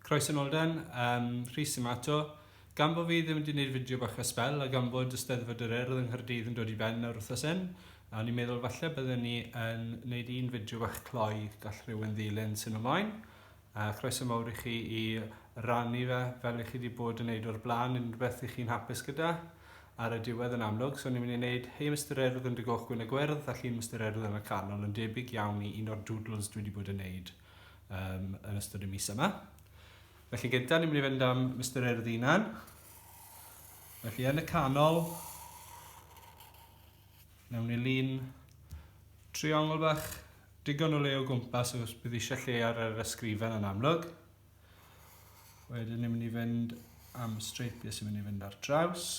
Croeso nôl den, Rhys yma eto. Gan bod fi ddim wedi gwneud fideo bach a sbel, a gan bod Eisteddfod yr Urdd yng Nghaerdydd yn dod i ben ar wythnos hyn, a ni'n meddwl falle byddwn ni yn gwneud un fideo bach cloi gall rhywun ddilyn sy'n ymlaen. Croeso mawr i chi i rannu fe fel i chi wedi bod yn gwneud o'r blaen, yn rhywbeth i chi'n hapus gyda ar y diwedd yn amlwg. So ni'n mynd i wneud Hei Mistar Urdd yn dy goch gwyn y gwyrdd a llun Mr.Urdd yn y canol yn debyg iawn i un o'r Dwdls dwi wedi bod yn gwneud yn ystod y mis yma. Felly gyntaf ni'n mynd i fynd am Mr.Urdd unan. Felly yn y canol, nawn ni lun triongl bach, digon o le o gwmpas os bydd eisiau lle ar yr ysgrifen yn amlwg. Wedyn ni'n mynd i fynd am streipiau sy'n mynd i fynd ar draws.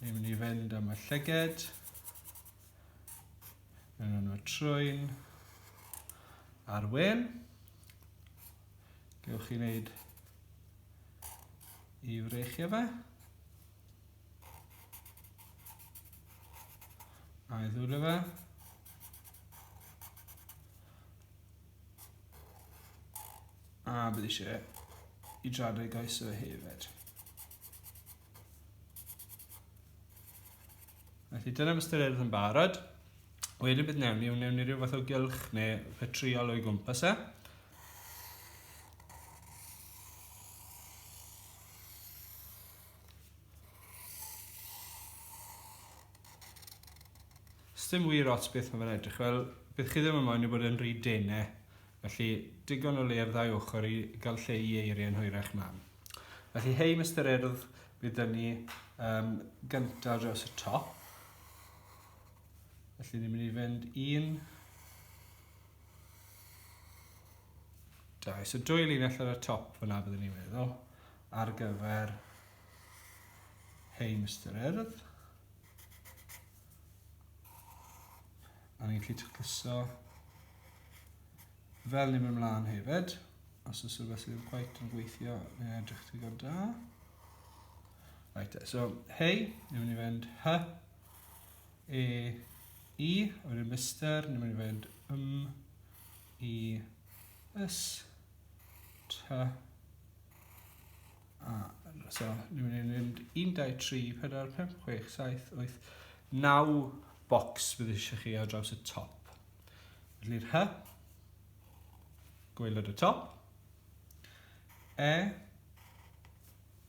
Ni'n mynd i fynd am y llyged. Ni'n mynd am y trwyn. A'r wen. Gewch chi wneud i freichio fe. A i ddwdl fe. A bydd eisiau i dradau goes o hefyd. Felly dyna Mr.Urdd yn barod. Wedyn bydd newn ni ryw fath o gylch neu petriol o'i gwmpas e. Dim wir ots beth mae fe'n edrych, fel bydd chi ddim yn moyn i bod yn rhy denau, felly digon o le ar ddau ochr i gael lle i eiriau'n hwyrach mam. Felly Hei Mistar Urdd bydd ni gyntaf draws y top. Felly ni'n mynd i fynd un, dau. So dwy linell ar y top fyna byddwn ni'n meddwl ar gyfer Hei Mistar Urdd. A ni'n gallu tacluso fel ni'n mynd ymlaen hefyd. Os oes rhywbeth sydd ddim cweit yn gweithio, ni'n edrych digon da. Right, so Hei, ni'n mynd i fynd Hy, E, I, a wedyn Mistar, ni'n mynd i fynd I, S, T, A. So ni'n mynd i fynd 1, 2, 3, 4, 5, 6, 7, 8, 9 bocs bydd eisiau chi ar draws y top. Felly'r Hy, gwaelod y top, E,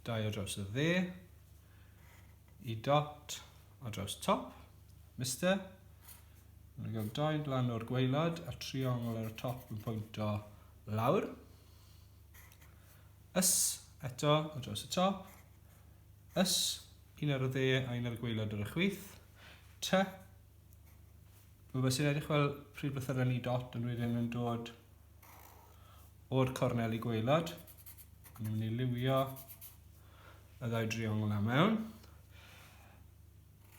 2 ar draws y dde, I dot ar draws top, Mistar, ni'n gael 2 lan o'r gwaelod a triongl ar y top yn pwynto lawr, Ys, eto ar draws y top, Ys, 1 ar y dde a 1 ar y gwaelod ar y chwith, T, rhywbeth sy'n edrych fel pryd blythyren I dot yn wedyn yn dod o'r cornel I gwaelod. Ni'n mynd I liwio y ddau driongl na mewn.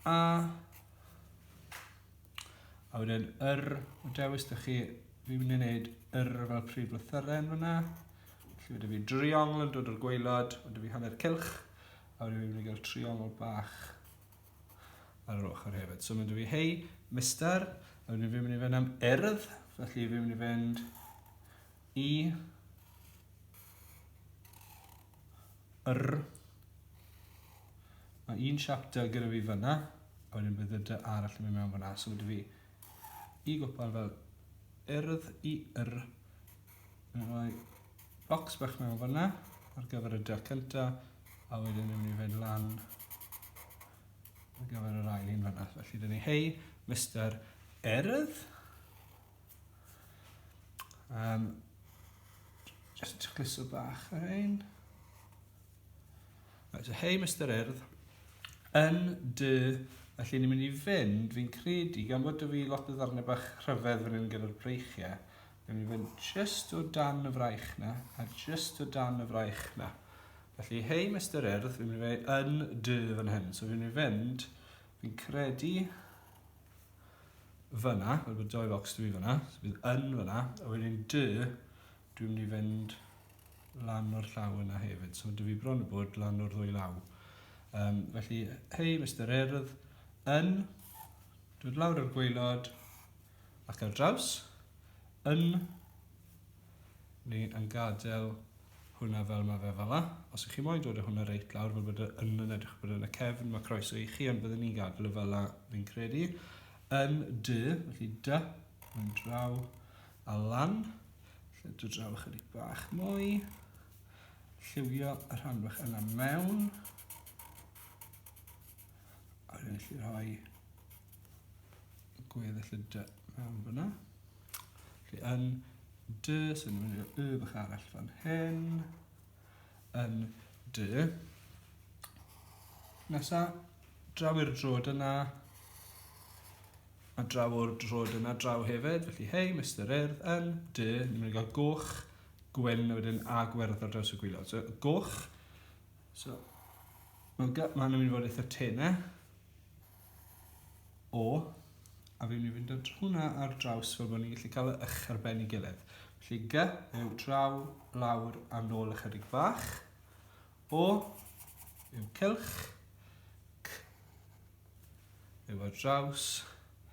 A wedyn y dewis ydych chi, fi'n mynd I wneud fel pryd blythyren fyna. Felly wedi fi driongl yn dod o'r gwaelod, wedi fi hanner cylch, a wedi fi'n mynd I gael triongl bach ar yr ochr hefyd. So mynd I fi Hei Mistar, a wedyn fi'n mynd I fynd am Urdd, felly fi'n mynd I fynd I, R, a un chapter gyda fi fyna, a wedyn bydd y dy arall yn mynd mewn fyna. So wedi fi I gwpal fel Urdd, I, R, yn rhoi bocs bach mewn fyna ar gyfer y dy cynta, a wedyn fi'n mynd I fynd lan ar gyfer yr ail un fyna. Felly dyn ni Hei Mistar Urdd. Just tacluso bach ar ein. Right, so Hei Mistar Urdd. Yn dy, felly ni'n mynd I fynd, fi'n credu, gan bod fi lot o ddarnau bach rhyfedd fan hyn gyda'r breichiau, fi'n fynd just o dan y fraich na, a just o dan y fraich na. Felly Hei Mistar Urdd, fi'n mynd I fynd yn dy fan hyn. So fi'n fynd, fi'n credu fyna, fel bod 2 bocs dwi fyna, so bydd yn fyna, a wedyn dy, dwi'n mynd I fynd lan o'r llaw yna hefyd. So dy fi bron o bod lan o'r ddwy law. Felly, Hei Mistar Urdd, yn, dod lawr o'r gwaelod ac ar draws, yn, ni yn gadael hwnna fel mae fe fel yna. Os ych chi moyn dod â hwnna reit lawr fel bod yn edrych bod yn y cefn, mae croeso i chi, ond byddwn ni'n gadael fel yna fi'n credu. Yn dy, felly dy, yn draw a lan. Lle dod draw ychydig bach mwy. Lliwio y rhan bach yna mewn. A wedyn chi rhoi gweddill y dy mewn fyna. Felly yn dy, so ni'n mynd i'r y bach arall fan hyn. Yn dy. Nesa, draw i'r drod yna. A draw o'r drod yna draw hefyd. Felly hei Mr.Urdd yn dy. Ni'n mynd i gael goch, gwyn, a wedyn a gwerth ar draws y gwylod. So goch. So, mae'n mynd i fod eitha tenau. O. A fi'n mynd i fynd ar hwnna ar draws fel bod ni'n gallu cael y ych ar ben i gilydd. Felly G yw draw, lawr a nôl ychydig bach. O yw cylch. C yw ar draws.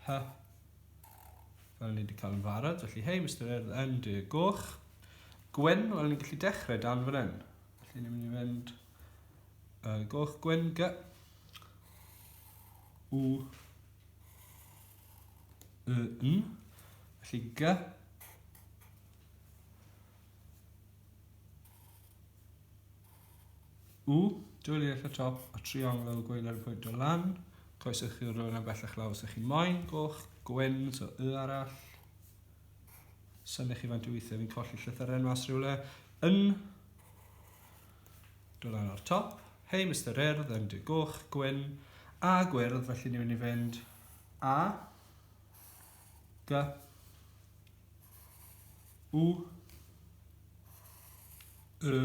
H fel ni wedi cael yn barod. Felly hei Mr.Urdd yn dy goch. Gwyn, wel ni'n gallu dechrau dan fan hyn. Felly ni'n mynd i fynd goch gwyn G. W yn. Felly G. W, dwli all y top, a triongl gweilio'r pwynt o lan. Coeswch chi rhywun am bellach lawr os ych chi'n moyn. Goch, gwyn, so y arall. Synnech chi faint o weithiau fi'n colli llythyren mas rhywle. Yn. Dod lan o'r top. Hei Mr.Urdd yn dy goch, gwyn, a gwyrdd, felly ni'n mynd i fynd a. G. W. Y.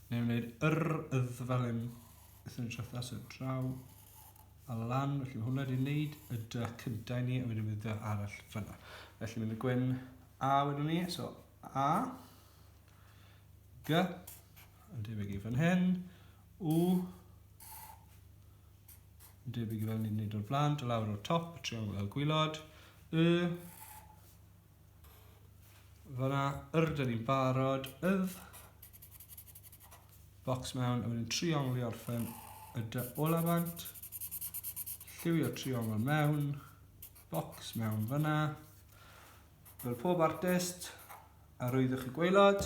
Ni'n mynd ydd fel hyn. Ydyn ni'n trafod so draw a lan. Felly mae hwnna wedi wneud y dy cyntaf ni a wedyn mynd dy arall fyna. Felly mynd y gwyn a wedyn ni. So a. G. Yn debyg i fan hyn. W. Yn debyg i fel ni'n wneud o'r flan. Do lawr o'r top. Triongl o'r gwylod. Y. Fyna. Urdd ni'n barod. Ydd. Bocs mewn, a wedyn triongl i orffen y dy ola bant. Lliwio triongl mewn. Bocs mewn fyna. Fel pob artist. Arwyddwch y gweilod.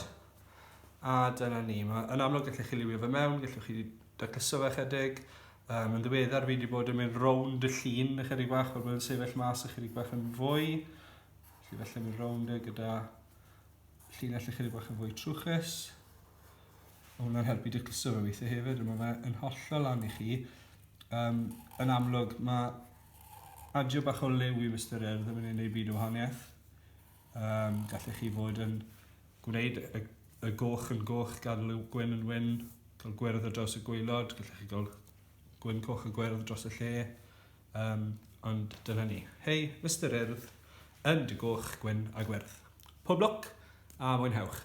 A dyna ni. Yn amlwg gallwch chi liwio fe mewn. Gallwch chi dacluso fe chydig. Yn ddiweddar fi wedi bod yn mynd rownd y llun ychydig bach. Fel bod yn sefyll mas ychydig bach yn fwy. Felly felly mynd rownd gyda llinell ychydig bach yn fwy trwchus. Hwna'n helpu dacluso fe weithiau hefyd. Mae fe yn hollol lan i chi. Yn amlwg, mae adio bach o liw i Mr.Urdd yn mynd i wneud byd o wahaniaeth. Gallech chi fod yn gwneud y goch yn goch, gadw gwyn yn wyn, cael gwyrdd ar draws y gwylod, gallech chi gael gwyn coch a gwyrdd dros y lle. Ond dyna ni. Hei, Mr.Urdd yn dy goch, gwyn a gwyrdd. Pob lwc a mwynhewch.